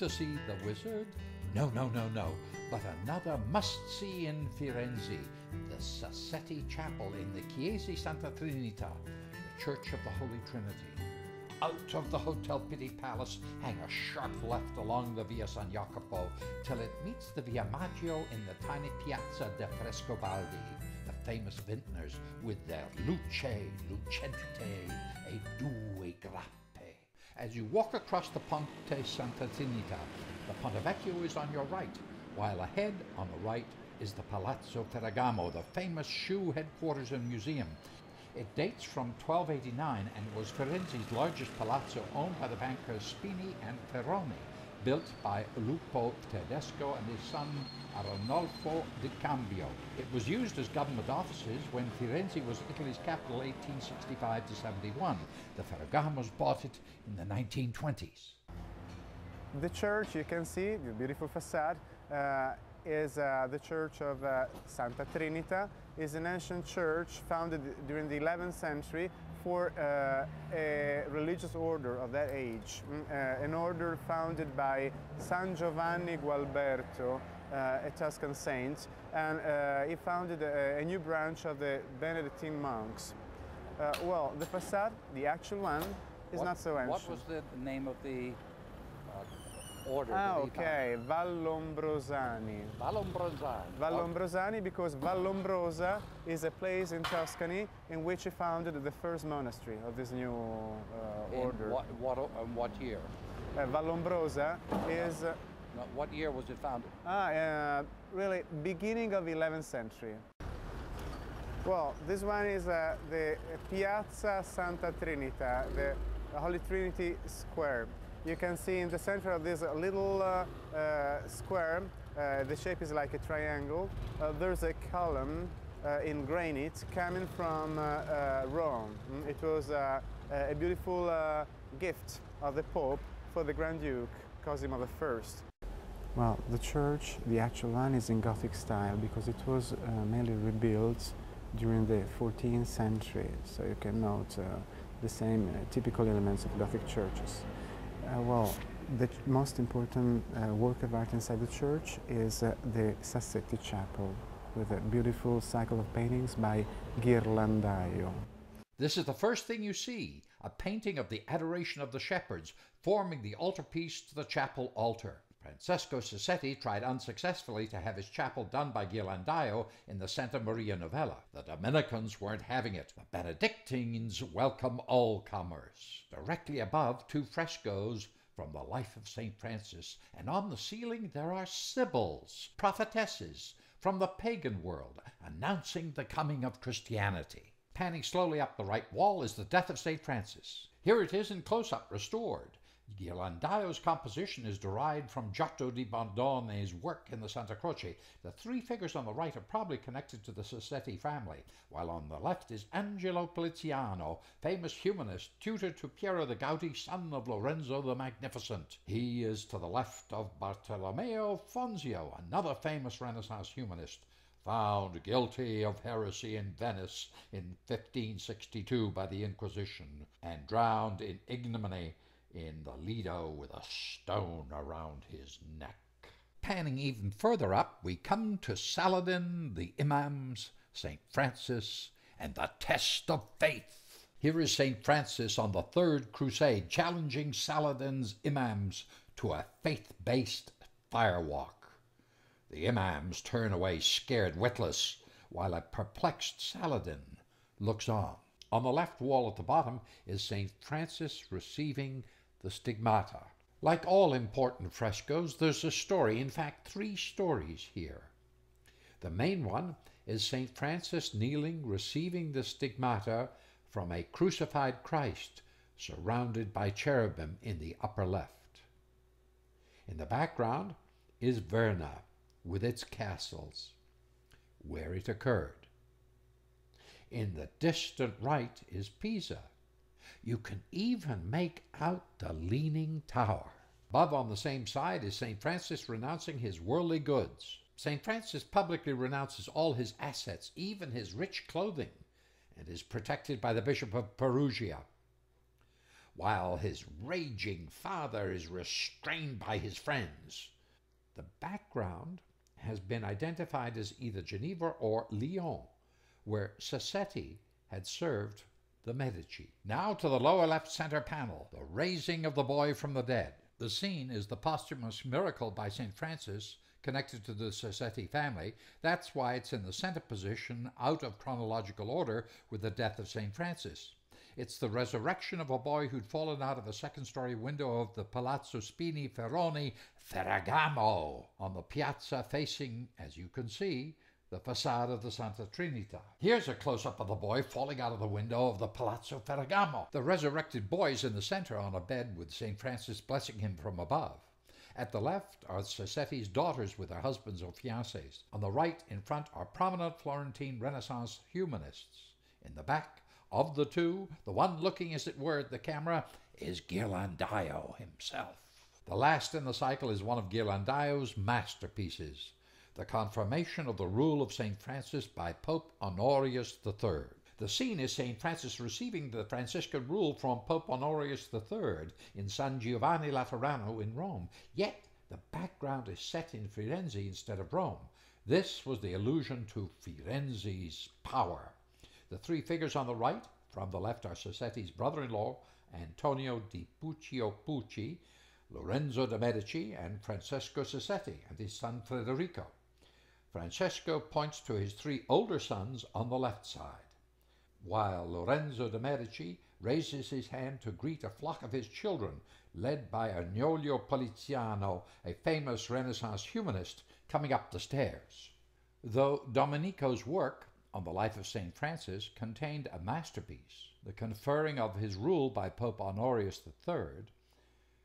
to see the wizard? No, no, no, no, but another must-see in Firenze, the Sassetti Chapel in the Chiesa Santa Trinita, the Church of the Holy Trinity. Out of the Hotel Pitti Palace, hang a sharp left along the Via San Jacopo till it meets the Via Maggio in the tiny Piazza de Frescobaldi, the famous vintners with their luce, lucente, e due grappe. As you walk across the Ponte Santa Trinita, the Ponte Vecchio is on your right, while ahead on the right is the Palazzo Ferragamo, the famous shoe headquarters and museum. It dates from 1289 and was Firenze's largest palazzo, owned by the bankers Spini and Ferroni, built by Lupo Tedesco and his son Arnolfo di Cambio. It was used as government offices when Firenze was Italy's capital 1865 to 71. The Ferragamos bought it in the 1920s. The church, you can see, the beautiful facade, is the church of Santa Trinita. Is an ancient church founded during the 11th century for a religious order of that age, an order founded by San Giovanni Gualberto, a Tuscan saint, and he founded a new branch of the Benedictine monks. Well, the facade, the actual one, is not so ancient. What was the name of the order? Okay, Vallombrosani. Vallombrosani. Vallombrosani, because Vallombrosa is a place in Tuscany in which he founded the first monastery of this new order. What year? Vallombrosa is... what year was it founded? Really, beginning of the 11th century. Well, this one is the Piazza Santa Trinita, the Holy Trinity Square. You can see in the center of this little square, the shape is like a triangle. There's a column in granite coming from Rome. It was a beautiful gift of the Pope for the Grand Duke Cosimo I. Well, the church, the actual one, is in Gothic style because it was mainly rebuilt during the 14th century. So you can note the same typical elements of Gothic churches. Well, the most important work of art inside the church is the Sassetti Chapel, with a beautiful cycle of paintings by Ghirlandaio. This is the first thing you see, a painting of the Adoration of the Shepherds, forming the altarpiece to the chapel altar. Francesco Sassetti tried unsuccessfully to have his chapel done by Ghirlandaio in the Santa Maria Novella. The Dominicans weren't having it. The Benedictines welcome all comers. Directly above, 2 frescoes from the life of St. Francis, and on the ceiling there are sibyls, prophetesses from the pagan world, announcing the coming of Christianity. Panning slowly up the right wall is the death of St. Francis. Here it is in close-up, restored. Ghirlandaio's composition is derived from Giotto di Bondone's work in the Santa Croce. The 3 figures on the right are probably connected to the Sassetti family, while on the left is Angelo Poliziano, famous humanist, tutor to Piero the Gouty, son of Lorenzo the Magnificent. He is to the left of Bartolomeo Fonzio, another famous Renaissance humanist, found guilty of heresy in Venice in 1562 by the Inquisition, and drowned in ignominy in the Lido with a stone around his neck. Panning even further up, we come to Saladin, the Imams, St. Francis, and the test of faith. Here is St. Francis on the Third Crusade, challenging Saladin's Imams to a faith-based firewalk. The Imams turn away scared witless, while a perplexed Saladin looks on. On the left wall at the bottom is St. Francis receiving the stigmata. Like all important frescoes, there's a story, in fact 3 stories here. The main one is St. Francis kneeling, receiving the stigmata from a crucified Christ surrounded by cherubim in the upper left. In the background is Verna with its castles, where it occurred. In the distant right is Pisa. You can even make out the Leaning Tower. Above on the same side is St. Francis renouncing his worldly goods. St. Francis publicly renounces all his assets, even his rich clothing, and is protected by the Bishop of Perugia. while his raging father is restrained by his friends. The background has been identified as either Geneva or Lyon, where Sassetti had served the Medici. Now to the lower left center panel, the raising of the boy from the dead. The scene is the posthumous miracle by St. Francis connected to the Sassetti family. That's why it's in the center position, out of chronological order, with the death of St. Francis. It's the resurrection of a boy who'd fallen out of a second-story window of the Palazzo Spini Ferroni Ferragamo on the piazza facing, as you can see, the facade of the Santa Trinita. Here's a close-up of the boy falling out of the window of the Palazzo Ferragamo. The resurrected boy's in the center on a bed with St. Francis blessing him from above. At the left are Sassetti's daughters with their husbands or fiancés. On the right, in front, are prominent Florentine Renaissance humanists. In the back of the two, the one looking, as it were, at the camera, is Ghirlandaio himself. The last in the cycle is one of Ghirlandaio's masterpieces, the confirmation of the rule of St. Francis by Pope Honorius III. The scene is St. Francis receiving the Franciscan rule from Pope Honorius III in San Giovanni Laterano in Rome, yet the background is set in Firenze instead of Rome. This was the allusion to Firenze's power. The three figures on the right, from the left, are Sassetti's brother-in-law, Antonio di Puccio Pucci, Lorenzo de' Medici, and Francesco Sassetti, and his son Federico. Francesco points to his three older sons on the left side, while Lorenzo de' Medici raises his hand to greet a flock of his children, led by Agnolo Poliziano, a famous Renaissance humanist, coming up the stairs. Though Domenico's work on the life of St. Francis contained a masterpiece, the conferring of his rule by Pope Honorius III,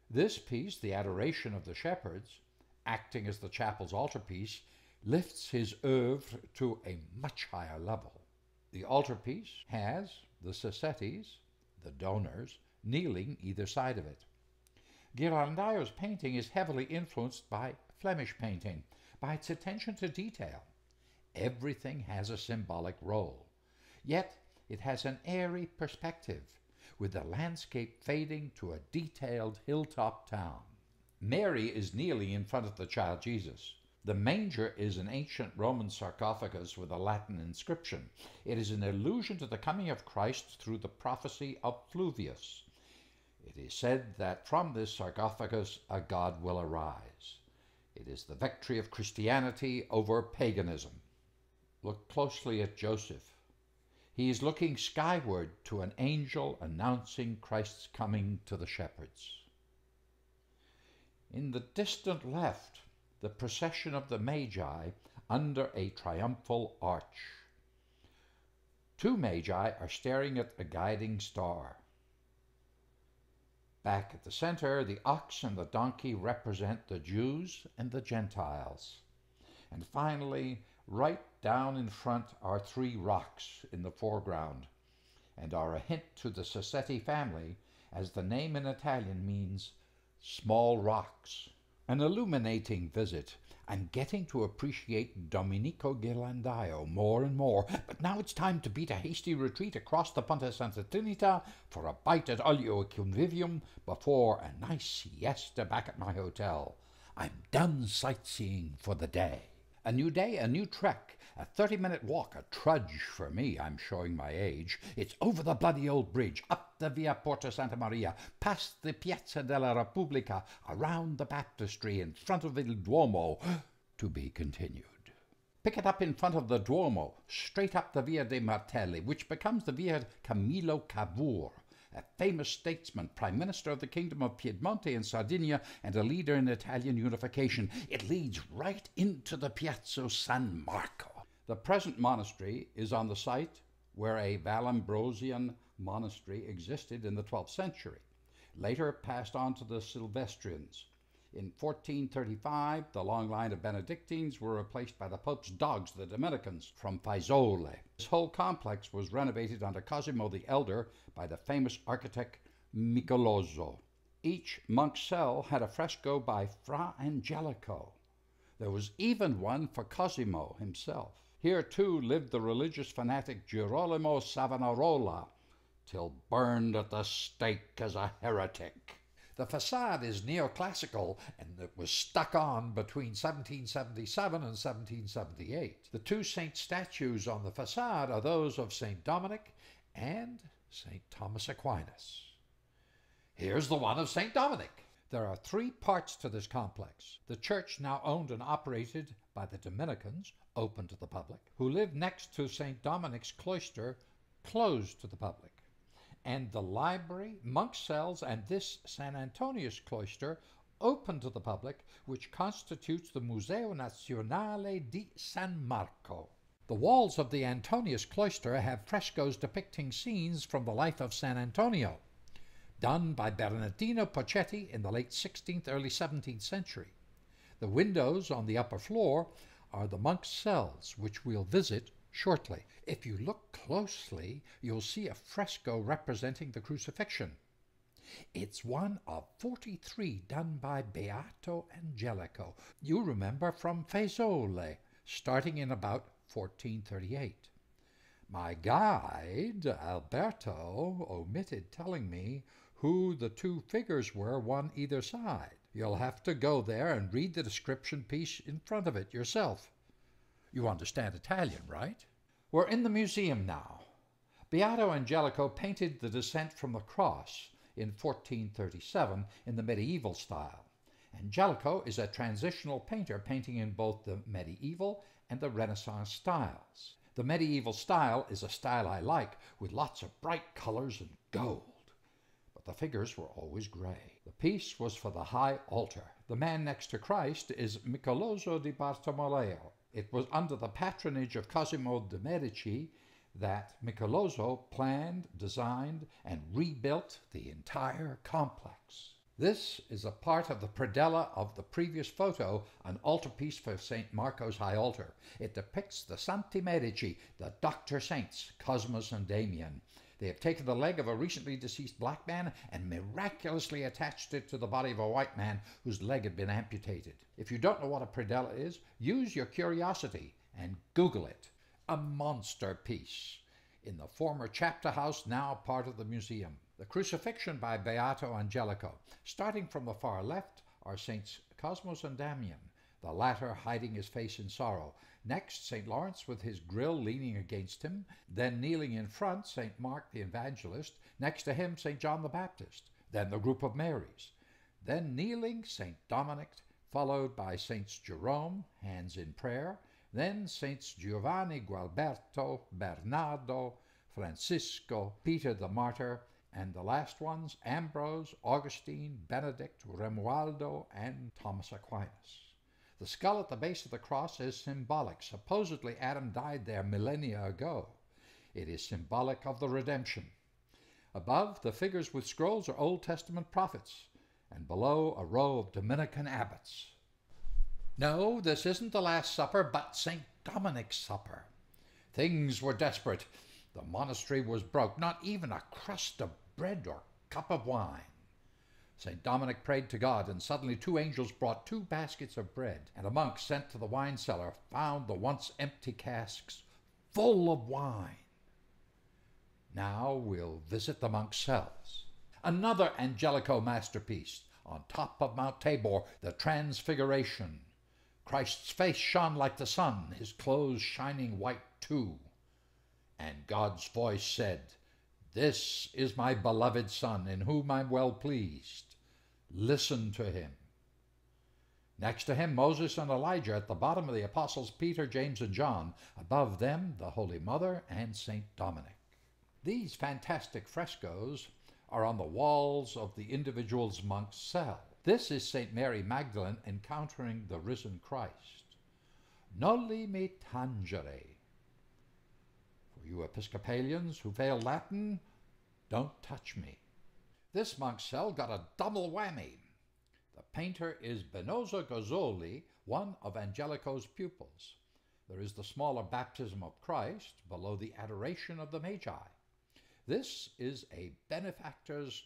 this piece, the Adoration of the Shepherds, acting as the chapel's altarpiece, lifts his oeuvre to a much higher level. The altarpiece has the Sassettis, the donors, kneeling either side of it. Ghirlandaio's painting is heavily influenced by Flemish painting, by its attention to detail. Everything has a symbolic role, yet it has an airy perspective, with the landscape fading to a detailed hilltop town. Mary is kneeling in front of the child Jesus. The manger is an ancient Roman sarcophagus with a Latin inscription. It is an allusion to the coming of Christ through the prophecy of Fluvius. It is said that from this sarcophagus a god will arise. It is the victory of Christianity over paganism. Look closely at Joseph. He is looking skyward to an angel announcing Christ's coming to the shepherds. In the distant left, the procession of the Magi under a triumphal arch. Two Magi are staring at a guiding star. Back at the center, the ox and the donkey represent the Jews and the Gentiles. And finally, right down in front are three rocks in the foreground, and are a hint to the Sassetti family, as the name in Italian means small rocks. An illuminating visit. I'm getting to appreciate Domenico Ghirlandaio more and more, but now it's time to beat a hasty retreat across the Ponte Santa Trinita for a bite at Olio Convivium before a nice siesta back at my hotel. I'm done sightseeing for the day. A new day, a new trek, a 30-minute walk, a trudge for me, I'm showing my age. It's over the bloody old bridge, up the Via Porta Santa Maria, past the Piazza della Repubblica, around the baptistry in front of Il Duomo, to be continued. Pick it up in front of the Duomo, straight up the Via dei Martelli, which becomes the Via Camillo Cavour, a famous statesman, Prime Minister of the Kingdom of Piedmonte and Sardinia, and a leader in Italian unification. It leads right into the Piazza San Marco. The present monastery is on the site where a Vallambrosian monastery existed in the 12th century, later passed on to the Silvestrians. In 1435, the long line of Benedictines were replaced by the Pope's dogs, the Dominicans, from Fiesole. This whole complex was renovated under Cosimo the Elder by the famous architect Michelozzo. Each monk's cell had a fresco by Fra Angelico. There was even one for Cosimo himself. Here, too, lived the religious fanatic Girolamo Savonarola, till burned at the stake as a heretic. The facade is neoclassical and it was stuck on between 1777 and 1778. The two saint statues on the facade are those of St. Dominic and St. Thomas Aquinas. Here's the one of St. Dominic. There are three parts to this complex. The church, now owned and operated by the Dominicans, open to the public, who live next to St. Dominic's cloister, closed to the public, and the library, monks' cells, and this San Antonius cloister, open to the public, which constitutes the Museo Nazionale di San Marco. The walls of the Antonius cloister have frescoes depicting scenes from the life of San Antonio, done by Bernardino Pochetti in the late 16th, early 17th century. The windows on the upper floor are the monks' cells, which we'll visit shortly. If you look closely, you'll see a fresco representing the crucifixion. It's one of 43 done by Beato Angelico. You remember from Fiesole, starting in about 1438. My guide, Alberto, omitted telling me who the two figures were, one either side. You'll have to go there and read the description piece in front of it yourself. You understand Italian, right? We're in the museum now. Beato Angelico painted the Descent from the Cross in 1437 in the medieval style. Angelico is a transitional painter, painting in both the medieval and the Renaissance styles. The medieval style is a style I like, with lots of bright colors and gold. But the figures were always gray. The piece was for the high altar. The man next to Christ is Michelozzo di Bartolomeo. It was under the patronage of Cosimo de' Medici that Michelozzo planned, designed, and rebuilt the entire complex. This is a part of the predella of the previous photo, an altarpiece for St. Marco's high altar. It depicts the Santi Medici, the doctor saints, Cosmas and Damian. They have taken the leg of a recently deceased black man and miraculously attached it to the body of a white man whose leg had been amputated. If you don't know what a predella is, use your curiosity and Google it. A monster piece in the former chapter house, now part of the museum. The Crucifixion by Beato Angelico. Starting from the far left are Saints Cosmas and Damian, the latter hiding his face in sorrow. Next, St. Lawrence with his grill leaning against him. Then kneeling in front, St. Mark the Evangelist. Next to him, St. John the Baptist. Then the group of Marys. Then kneeling, St. Dominic, followed by Saints Jerome, hands in prayer. Then Saints Giovanni, Gualberto, Bernardo, Francisco, Peter the Martyr, and the last ones, Ambrose, Augustine, Benedict, Romualdo, and Thomas Aquinas. The skull at the base of the cross is symbolic. Supposedly Adam died there millennia ago. It is symbolic of the redemption. Above, the figures with scrolls are Old Testament prophets, and below a row of Dominican abbots. No, this isn't the Last Supper, but St. Dominic's Supper. Things were desperate. The monastery was broke, not even a crust of bread or cup of wine. St. Dominic prayed to God, and suddenly two angels brought 2 baskets of bread, and a monk sent to the wine cellar found the once empty casks full of wine. Now we'll visit the monks' cells. Another Angelico masterpiece. On top of Mount Tabor, the Transfiguration. Christ's face shone like the sun, his clothes shining white too. And God's voice said, "This is my beloved Son, in whom I'm well pleased. Listen to him." Next to him, Moses and Elijah. At the bottom of the apostles Peter, James, and John. Above them, the Holy Mother and St. Dominic. These fantastic frescoes are on the walls of the individual's monk's cell. This is St. Mary Magdalene encountering the risen Christ. Noli me tangere. For you Episcopalians who fail Latin, don't touch me. This monk's cell got a double whammy. The painter is Benozzo Gozzoli, one of Angelico's pupils. There is the smaller Baptism of Christ below the Adoration of the Magi. This is a benefactor's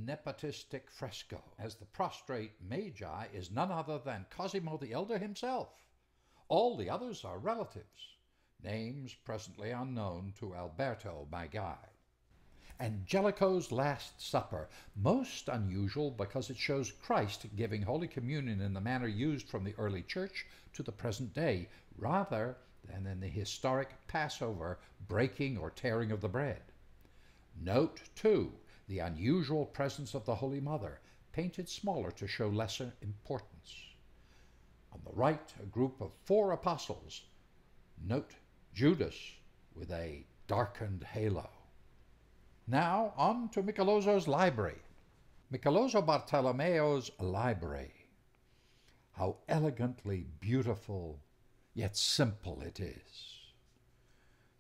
nepotistic fresco, as the prostrate Magi is none other than Cosimo the Elder himself. All the others are relatives, names presently unknown to Alberto, my guide. Angelico's Last Supper, most unusual because it shows Christ giving Holy Communion in the manner used from the early church to the present day, rather than in the historic Passover breaking or tearing of the bread. Note, too, the unusual presence of the Holy Mother, painted smaller to show lesser importance. On the right, a group of 4 apostles. Note Judas with a darkened halo. Now on to Micheloso's library. Micheloso Bartolomeo's library. How elegantly beautiful, yet simple it is.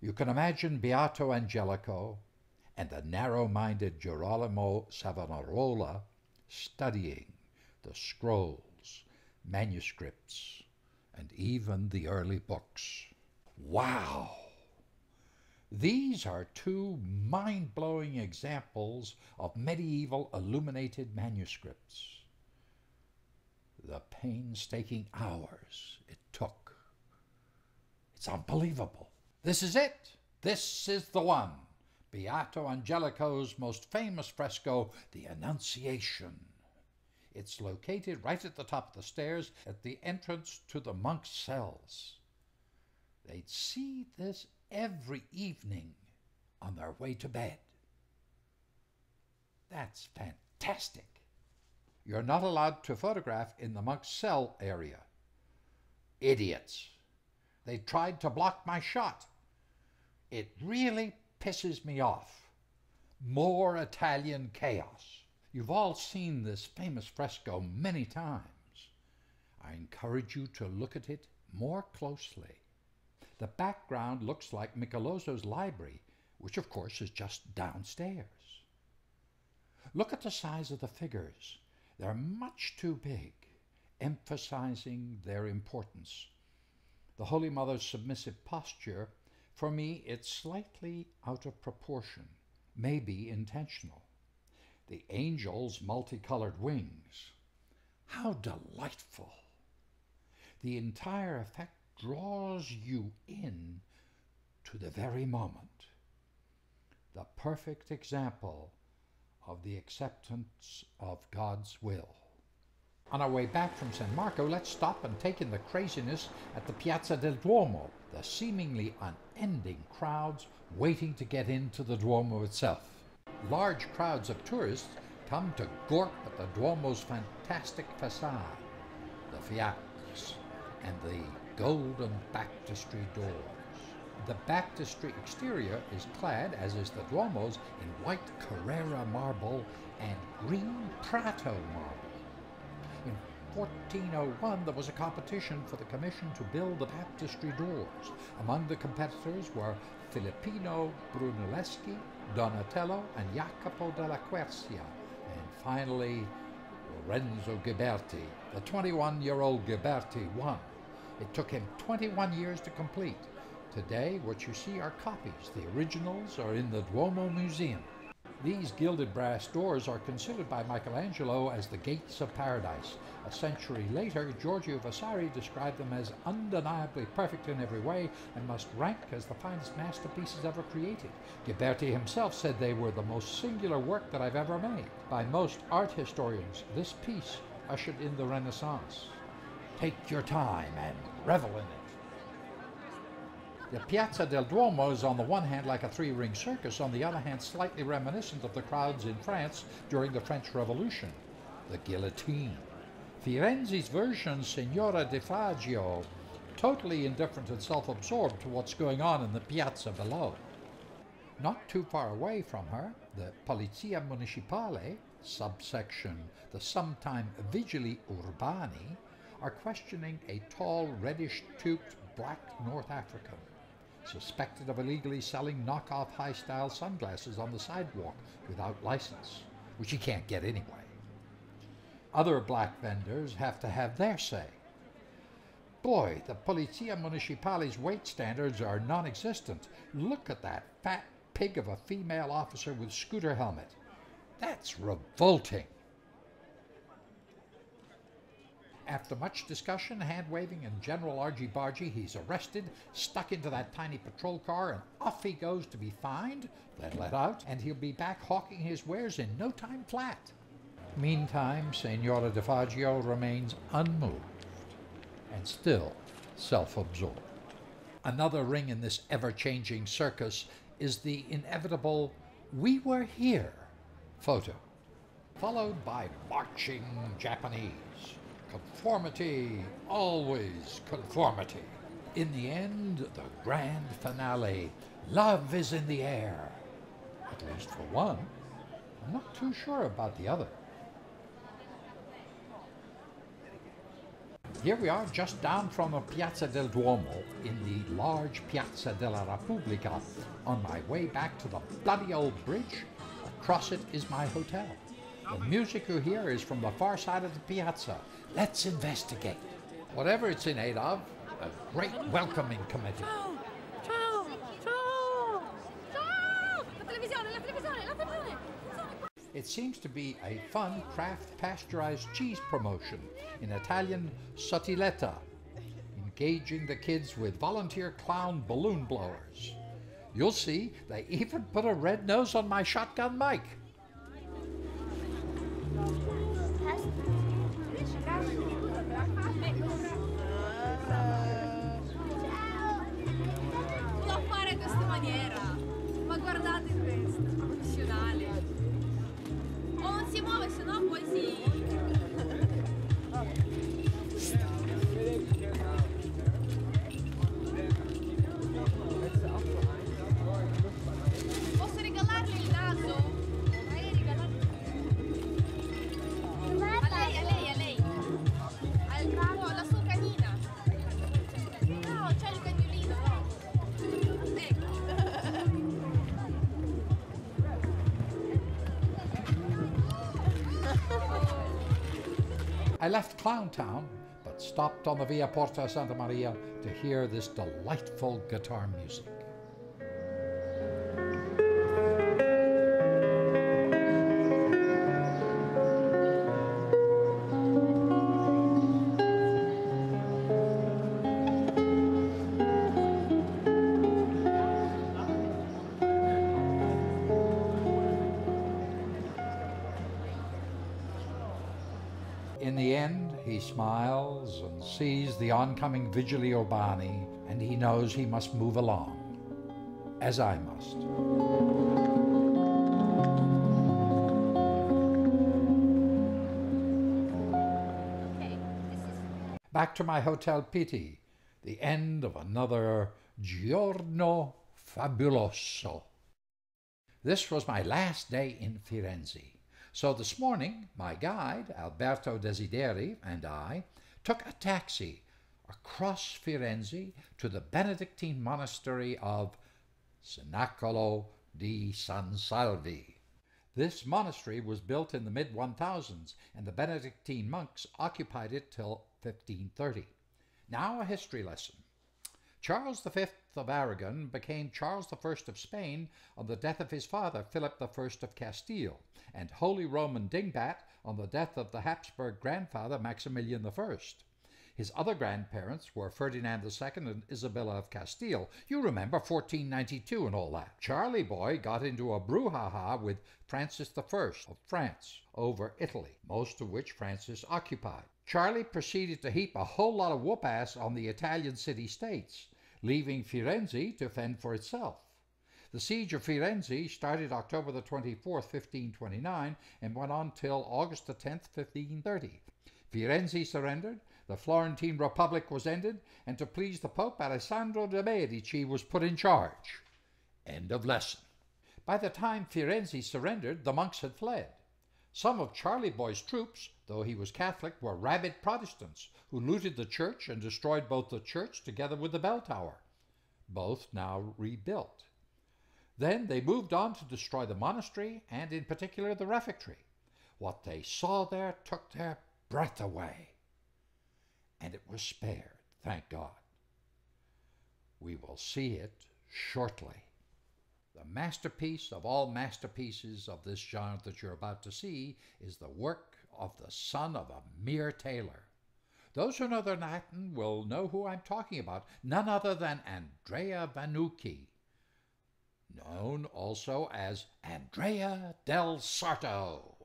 You can imagine Beato Angelico and the narrow-minded Girolamo Savonarola studying the scrolls, manuscripts, and even the early books. Wow! These are 2 mind-blowing examples of medieval illuminated manuscripts. The painstaking hours it took. It's unbelievable. This is it. This is the one. Beato Angelico's most famous fresco, The Annunciation. It's located right at the top of the stairs at the entrance to the monks' cells. They'd see this every evening on their way to bed. That's fantastic. You're not allowed to photograph in the monk's cell area. Idiots. They tried to block my shot. It really pisses me off. More Italian chaos. You've all seen this famous fresco many times. I encourage you to look at it more closely. The background looks like Micheloso's library, which of course is just downstairs. Look at the size of the figures. They're much too big, emphasizing their importance. The Holy Mother's submissive posture, for me, it's slightly out of proportion, maybe intentional. The angel's multicolored wings. How delightful! The entire effect draws you in to the very moment. The perfect example of the acceptance of God's will. On our way back from San Marco, let's stop and take in the craziness at the Piazza del Duomo, the seemingly unending crowds waiting to get into the Duomo itself. Large crowds of tourists come to gorp at the Duomo's fantastic facade, the fiacres, and the golden baptistry doors. The baptistry exterior is clad, as is the Duomo's, in white Carrara marble and green Prato marble. In 1401, there was a competition for the commission to build the baptistry doors. Among the competitors were Filippino Brunelleschi, Donatello, and Jacopo della Quercia, and finally Lorenzo Ghiberti. The 21-year-old Ghiberti won. It took him 21 years to complete. Today, what you see are copies. The originals are in the Duomo Museum. These gilded brass doors are considered by Michelangelo as the gates of paradise. A century later, Giorgio Vasari described them as undeniably perfect in every way and must rank as the finest masterpieces ever created. Ghiberti himself said they were the most singular work that I've ever made. By most art historians, this piece ushered in the Renaissance. Take your time and revel in it. The Piazza del Duomo is on the one hand like a 3-ring circus, on the other hand slightly reminiscent of the crowds in France during the French Revolution. The guillotine. Firenze's version, Signora di Fagio, totally indifferent and self-absorbed to what's going on in the piazza below. Not too far away from her, the Polizia Municipale, subsection the sometime Vigili Urbani, are questioning a tall, reddish-toothed black North African, suspected of illegally selling knockoff high-style sunglasses on the sidewalk without license, which he can't get anyway. Other black vendors have to have their say. Boy, the Polizia Municipale's weight standards are non-existent. Look at that fat pig of a female officer with scooter helmet. That's revolting. After much discussion, hand-waving, and general argy-bargy, he's arrested, stuck into that tiny patrol car, and off he goes to be fined, then let out, and he'll be back hawking his wares in no time flat. Meantime, Signora Di Faggio remains unmoved and still self-absorbed. Another ring in this ever-changing circus is the inevitable "we were here" photo, followed by marching Japanese. Conformity, always conformity. In the end, the grand finale, love is in the air. At least for one. I'm not too sure about the other. Here we are, just down from the Piazza del Duomo in the large Piazza della Repubblica, on my way back to the bloody old bridge. Across it is my hotel. The music you hear is from the far side of the piazza. Let's investigate. Whatever it's in aid of, a great welcoming committee. Ciao! Ciao! Ciao! Ciao! La televisione, la televisione, la televisione! It seems to be a fun craft pasteurized cheese promotion in Italian sottiletta, engaging the kids with volunteer clown balloon blowers. You'll see, they even put a red nose on my shotgun mic. Non fare in questa maniera! Ma guardate questo, professionale! O non si muove, se no poi si... Posso regalarle il naso? Vai, regalarle. A lei. La sua canina. No, c'è il cagnolino, no? Ecco. I left Clowntown, but stopped on the Via Porta Santa Maria to hear this delightful guitar music. In the end, he smiles and sees the oncoming Vigili Urbani, and he knows he must move along, as I must. Back to my Hotel Pitti, the end of another giorno fabuloso. This was my last day in Firenze. So this morning, my guide, Alberto Desideri, and I took a taxi across Firenze to the Benedictine monastery of Cenacolo di San Salvi. This monastery was built in the mid-1000s, and the Benedictine monks occupied it till 1530. Now a history lesson. Charles V of Aragon became Charles I of Spain on the death of his father, Philip I of Castile, and Holy Roman Dingbat on the death of the Habsburg grandfather, Maximilian I. His other grandparents were Ferdinand II and Isabella of Castile. You remember 1492 and all that. Charlie Boy got into a brouhaha with Francis I of France over Italy, most of which Francis occupied. Charlie proceeded to heap a whole lot of whoop-ass on the Italian city-states, leaving Firenze to fend for itself. The siege of Firenze started October the 24th, 1529, and went on till August the 10th, 1530. Firenze surrendered, the Florentine Republic was ended, and to please the Pope, Alessandro de' Medici was put in charge. End of lesson. By the time Firenze surrendered, the monks had fled. Some of Charlie Boy's troops, though he was Catholic, were rabid Protestants who looted the church and destroyed both the church together with the bell tower, both now rebuilt. Then they moved on to destroy the monastery and in particular the refectory. What they saw there took their breath away. And it was spared, thank God. We will see it shortly. The masterpiece of all masterpieces of this genre that you're about to see is the work of the son of a mere tailor. Those who know their Latin will know who I'm talking about, none other than Andrea Vannucchi, known also as Andrea del Sarto.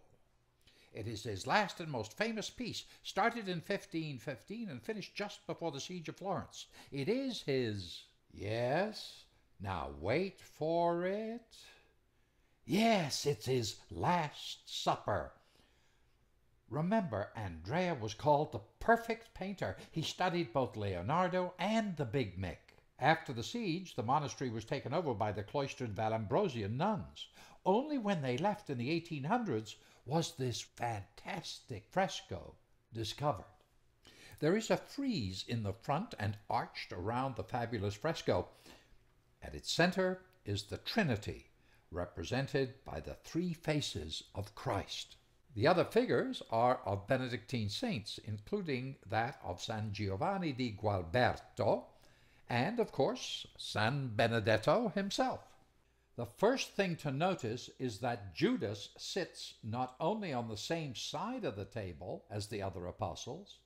It is his last and most famous piece, started in 1515 and finished just before the siege of Florence. It is his, yes, now wait for it. Yes, it's his Last Supper. Remember, Andrea was called the perfect painter. He studied both Leonardo and the Big Mick. After the siege, the monastery was taken over by the cloistered Vallambrosian nuns. Only when they left in the 1800s was this fantastic fresco discovered. There is a frieze in the front and arched around the fabulous fresco. At its center is the Trinity, represented by the three faces of Christ. The other figures are of Benedictine saints, including that of San Giovanni di Gualberto and, of course, San Benedetto himself. The first thing to notice is that Judas sits not only on the same side of the table as the other apostles,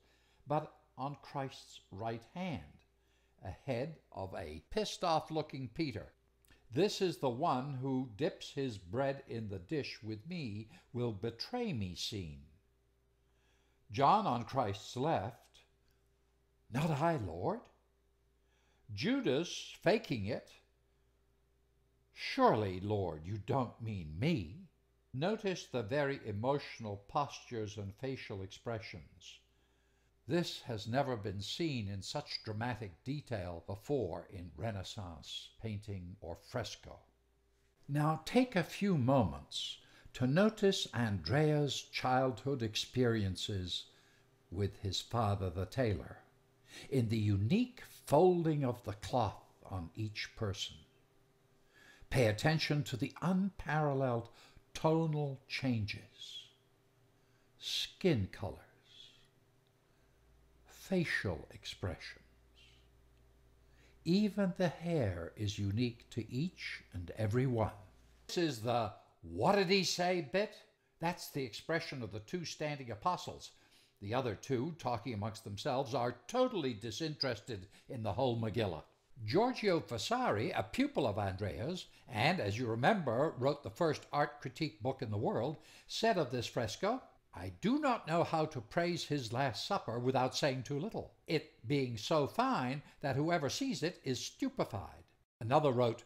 but on Christ's right hand, ahead of a pissed-off-looking Peter. This is the one who dips his bread in the dish with me, will betray me scene. John on Christ's left, not I, Lord. Judas faking it, surely, Lord, you don't mean me. Notice the very emotional postures and facial expressions. This has never been seen in such dramatic detail before in Renaissance painting or fresco. Now take a few moments to notice Andrea's childhood experiences with his father the tailor, in the unique folding of the cloth on each person. Pay attention to the unparalleled tonal changes, skin colors, facial expressions. Even the hair is unique to each and every one. This is the "what did he say" bit. That's the expression of the two standing apostles. The other two, talking amongst themselves, are totally disinterested in the whole Megillah. Giorgio Vasari, a pupil of Andrea's, and, as you remember, wrote the first art critique book in the world, said of this fresco, "I do not know how to praise his Last Supper without saying too little, it being so fine that whoever sees it is stupefied." Another wrote,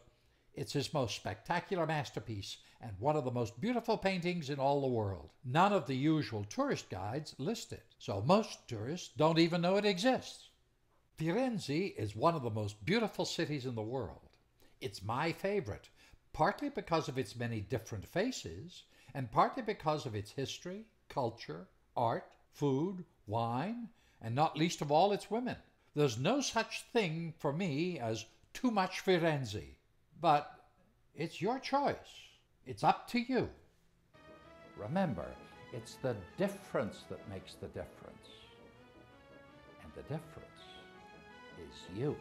"It's his most spectacular masterpiece and one of the most beautiful paintings in all the world. None of the usual tourist guides list it, so most tourists don't even know it exists." Firenze is one of the most beautiful cities in the world. It's my favorite, partly because of its many different faces, and partly because of its history, culture, art, food, wine, and not least of all its women. There's no such thing for me as too much Firenze, but it's your choice. It's up to you. Remember, it's the difference that makes the difference, and the difference is you.